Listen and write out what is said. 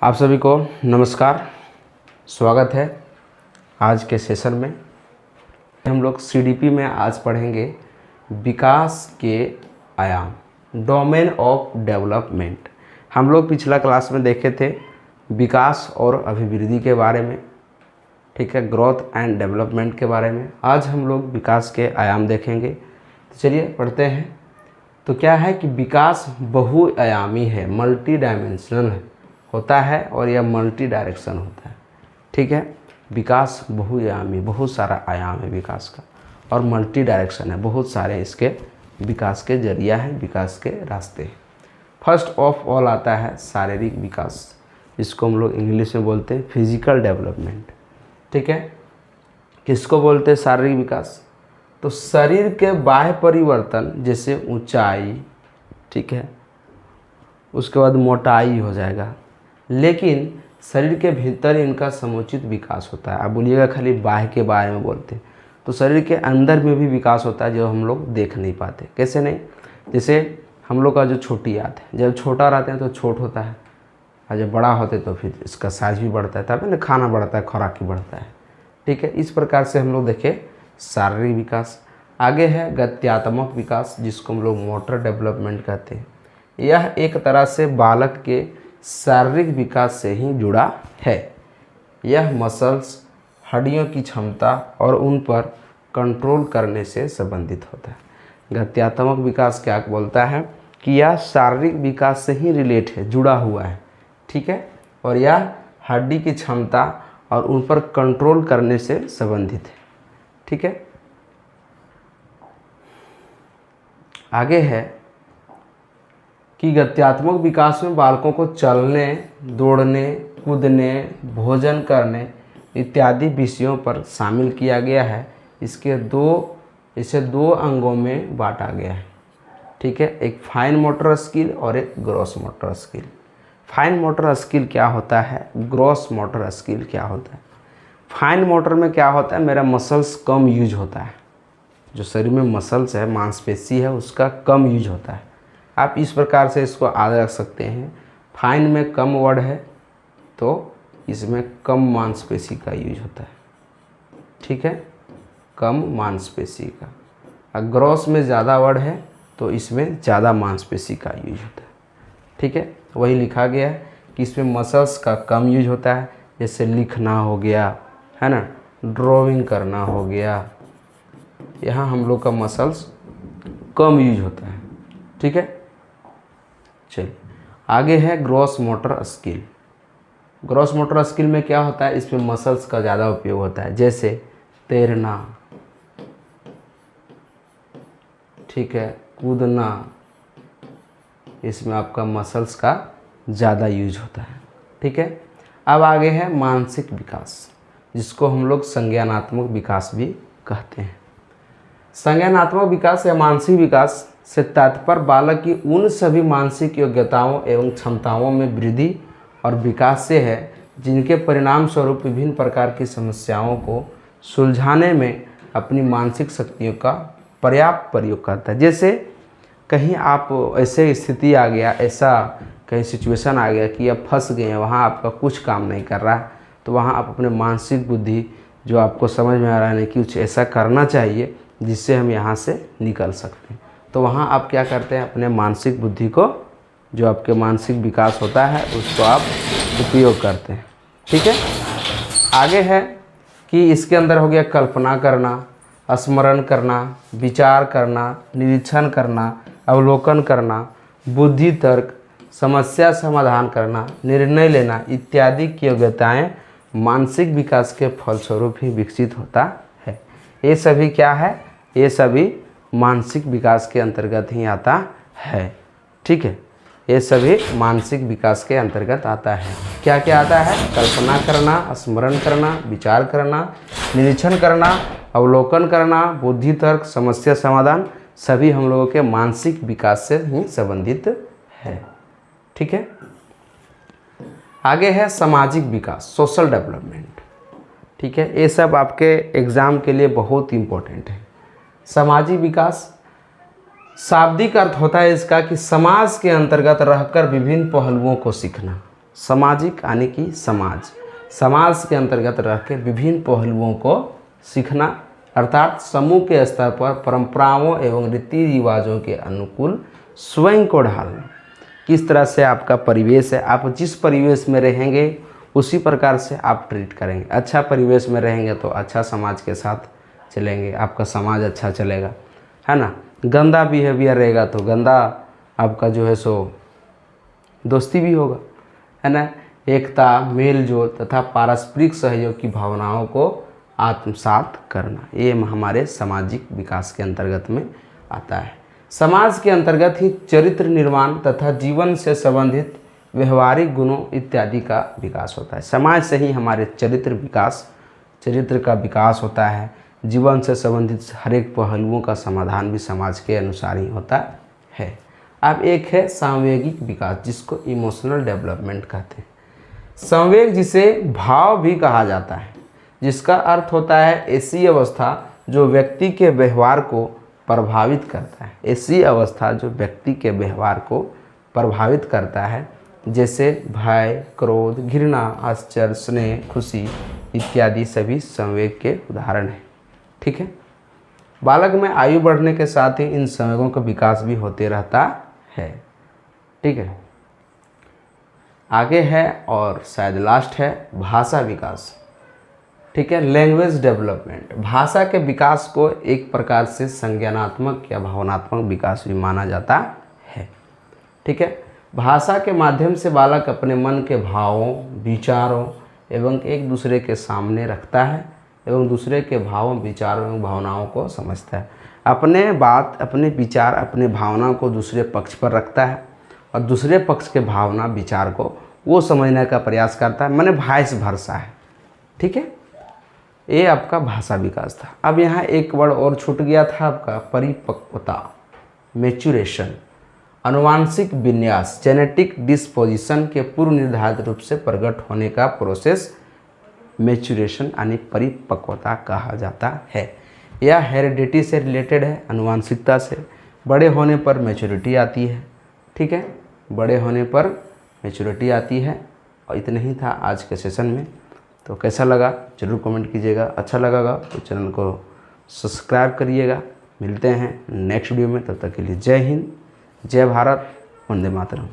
आप सभी को नमस्कार। स्वागत है आज के सेशन में। हम लोग सीडीपी में आज पढ़ेंगे विकास के आयाम, डोमेन ऑफ डेवलपमेंट। हम लोग पिछला क्लास में देखे थे विकास और अभिवृद्धि के बारे में, ठीक है, ग्रोथ एंड डेवलपमेंट के बारे में। आज हम लोग विकास के आयाम देखेंगे। तो चलिए पढ़ते हैं। तो क्या है कि विकास बहुआयामी है, मल्टी डायमेंशनल होता है और यह मल्टी डायरेक्शन होता है, ठीक है। विकास बहुआयामी, बहुत सारा आयाम है विकास का, और मल्टी डायरेक्शन है, बहुत सारे इसके विकास के जरिया हैं, विकास के रास्ते हैं। फर्स्ट ऑफ ऑल आता है शारीरिक विकास, जिसको हम लोग इंग्लिश में बोलते हैं फिजिकल डेवलपमेंट, ठीक है। किसको बोलते हैं शारीरिक विकास? तो शरीर के बाह्य परिवर्तन, जैसे ऊंचाई, ठीक है, उसके बाद मोटाई हो जाएगा, लेकिन शरीर के भीतर इनका समुचित विकास होता है। आप बोलिएगा खाली बाह्य के बारे में बोलते हैं, तो शरीर के अंदर में भी विकास होता है जो हम लोग देख नहीं पाते। कैसे नहीं? जैसे हम लोग का जो छोटी आंत है, जब छोटा रहते हैं तो छोट होता है, और जब बड़ा होते तो फिर इसका साइज भी बढ़ता है, तब ना खाना बढ़ता है, खुराक भी बढ़ता है, ठीक है। इस प्रकार से हम लोग देखें शारीरिक विकास। आगे है गत्यात्मक विकास, जिसको हम लोग मोटर डेवलपमेंट कहते हैं। यह एक तरह से बालक के शारीरिक विकास से ही जुड़ा है। यह मसल्स, हड्डियों की क्षमता और उन पर कंट्रोल करने से संबंधित होता है। गत्यात्मक विकास क्या बोलता है कि यह शारीरिक विकास से ही रिलेट है, जुड़ा हुआ है, ठीक है, और यह हड्डी की क्षमता और उन पर कंट्रोल करने से संबंधित है, ठीक है। आगे है कि गत्यात्मक विकास में बालकों को चलने, दौड़ने, कूदने, भोजन करने इत्यादि विषयों पर शामिल किया गया है। इसे दो अंगों में बांटा गया है, ठीक है, एक फाइन मोटर स्किल और एक gross motor skill. Fine motor skill क्या होता है, ग्रॉस मोटर स्किल क्या होता है? फाइन मोटर में क्या होता है, मेरा मसल्स कम यूज होता है, जो शरीर में मसल्स है, मांसपेशी है, उसका कम यूज होता है। आप इस प्रकार से इसको याद रख सकते हैं। फाइन में कम वर्ड है तो इसमें कम मांसपेशी का यूज होता है, ठीक है, कम मांसपेशी का। और ग्रॉस में ज़्यादा वर्ड है तो इसमें ज़्यादा मांसपेशी का यूज होता है, ठीक है। वही लिखा गया है कि इसमें मसल्स का कम यूज होता है, जैसे लिखना हो गया, है ना, ड्राइंग करना हो गया, यहाँ हम लोग का मसल्स कम यूज होता है, ठीक है। चलिए आगे है gross motor skill. Gross motor skill में क्या होता है, इसमें मसल्स का ज़्यादा उपयोग होता है, जैसे तैरना, ठीक है, कूदना, इसमें आपका मसल्स का ज़्यादा यूज होता है, ठीक है। अब आगे है मानसिक विकास, जिसको हम लोग संज्ञानात्मक विकास भी कहते हैं। संज्ञानात्मक विकास या मानसिक विकास से तात्पर्य बालक की उन सभी मानसिक योग्यताओं एवं क्षमताओं में वृद्धि और विकास से है जिनके परिणाम स्वरूप विभिन्न प्रकार की समस्याओं को सुलझाने में अपनी मानसिक शक्तियों का पर्याप्त प्रयोग करता है। जैसे कहीं आप ऐसे स्थिति आ गया, ऐसा कहीं सिचुएशन आ गया कि आप फंस गए हैं, वहाँ आपका कुछ काम नहीं कर रहा है, तो वहाँ आप अपने मानसिक बुद्धि जो आपको समझ में आ रहा है कि कुछ ऐसा करना चाहिए जिससे हम यहाँ से निकल सकते हैं, तो वहाँ आप क्या करते हैं, अपने मानसिक बुद्धि को, जो आपके मानसिक विकास होता है, उसको आप उपयोग करते हैं, ठीक है। आगे है कि इसके अंदर हो गया कल्पना करना, स्मरण करना, विचार करना, निरीक्षण करना, अवलोकन करना, बुद्धि तर्क, समस्या समाधान करना, निर्णय लेना इत्यादि की योग्यताएँ मानसिक विकास के फलस्वरूप ही विकसित होता है। ये सभी क्या है, ये सभी मानसिक विकास के अंतर्गत ही आता है, ठीक है। ये सभी मानसिक विकास के अंतर्गत आता है। क्या क्या आता है? कल्पना करना, स्मरण करना, विचार करना, निरीक्षण करना, अवलोकन करना, बुद्धि तर्क, समस्या समाधान, सभी हम लोगों के मानसिक विकास से ही संबंधित है, ठीक है। आगे है सामाजिक विकास, सोशल डेवलपमेंट, ठीक है। ये सब आपके एग्ज़ाम के लिए बहुत इम्पोर्टेंट है। सामाजिक विकास शाब्दिक अर्थ होता है इसका कि समाज के अंतर्गत रहकर विभिन्न पहलुओं को सीखना। सामाजिक यानी कि समाज के अंतर्गत रह के विभिन्न पहलुओं को सीखना, अर्थात समूह के स्तर पर परंपराओं एवं रीति रिवाजों के अनुकूल स्वयं को ढालना। किस तरह से आपका परिवेश है, आप जिस परिवेश में रहेंगे उसी प्रकार से आप ट्रीट करेंगे। अच्छा परिवेश में रहेंगे तो अच्छा समाज के साथ चलेंगे, आपका समाज अच्छा चलेगा, है ना। गंदा बिहेवियर रहेगा तो गंदा आपका जो है सो दोस्ती भी होगा, है ना। एकता, मेल जोल तथा पारस्परिक सहयोग की भावनाओं को आत्मसात करना, ये हमारे सामाजिक विकास के अंतर्गत में आता है। समाज के अंतर्गत ही चरित्र निर्माण तथा जीवन से संबंधित व्यवहारिक गुणों इत्यादि का विकास होता है। समाज से ही हमारे चरित्र का विकास होता है। जीवन से संबंधित हर एक पहलुओं का समाधान भी समाज के अनुसार ही होता है। अब एक है सांवेगिक विकास, जिसको इमोशनल डेवलपमेंट कहते हैं। संवेग जिसे भाव भी कहा जाता है, जिसका अर्थ होता है ऐसी अवस्था जो व्यक्ति के व्यवहार को प्रभावित करता है। ऐसी अवस्था जो व्यक्ति के व्यवहार को प्रभावित करता है, जैसे भय, क्रोध, घृणा, आश्चर्य, स्नेह, खुशी इत्यादि सभी संवेग के उदाहरण हैं। ठीक है। बालक में आयु बढ़ने के साथ ही इन संवेगों का विकास भी होते रहता है। ठीक है। आगे है और शायद लास्ट है भाषा विकास। ठीक है। लैंग्वेज डेवलपमेंट, भाषा के विकास को एक प्रकार से संज्ञानात्मक या भावनात्मक विकास भी माना जाता है। ठीक है। भाषा के माध्यम से बालक अपने मन के भावों, विचारों एवं एक दूसरे के सामने रखता है एवं दूसरे के भावों, विचारों एवं भावनाओं को समझता है। अपने बात, अपने विचार, अपने भावना को दूसरे पक्ष पर रखता है और दूसरे पक्ष के भावना, विचार को वो समझने का प्रयास करता है, माने वाइस वर्सा है। ठीक है। ये आपका भाषा विकास था। अब यहाँ एक वर्ड और छूट गया था आपका, परिपक्वता, मैच्योरेशन। अनुवांशिक विन्यास, जेनेटिक डिस्पोजिशन के पूर्व निर्धारित रूप से प्रकट होने का प्रोसेस मैच्योरेशन यानी परिपक्वता कहा जाता है। यह हेरिडिटी से रिलेटेड है, अनुवांशिकता से। बड़े होने पर मैच्योरिटी आती है। ठीक है। बड़े होने पर मैच्योरिटी आती है। और इतना ही था आज के सेशन में। तो कैसा लगा ज़रूर कमेंट कीजिएगा। अच्छा लगेगा तो चैनल को सब्सक्राइब करिएगा। मिलते हैं नेक्स्ट वीडियो में, तब तक के लिए जय हिंद, जय भारत, वंदे मातरम।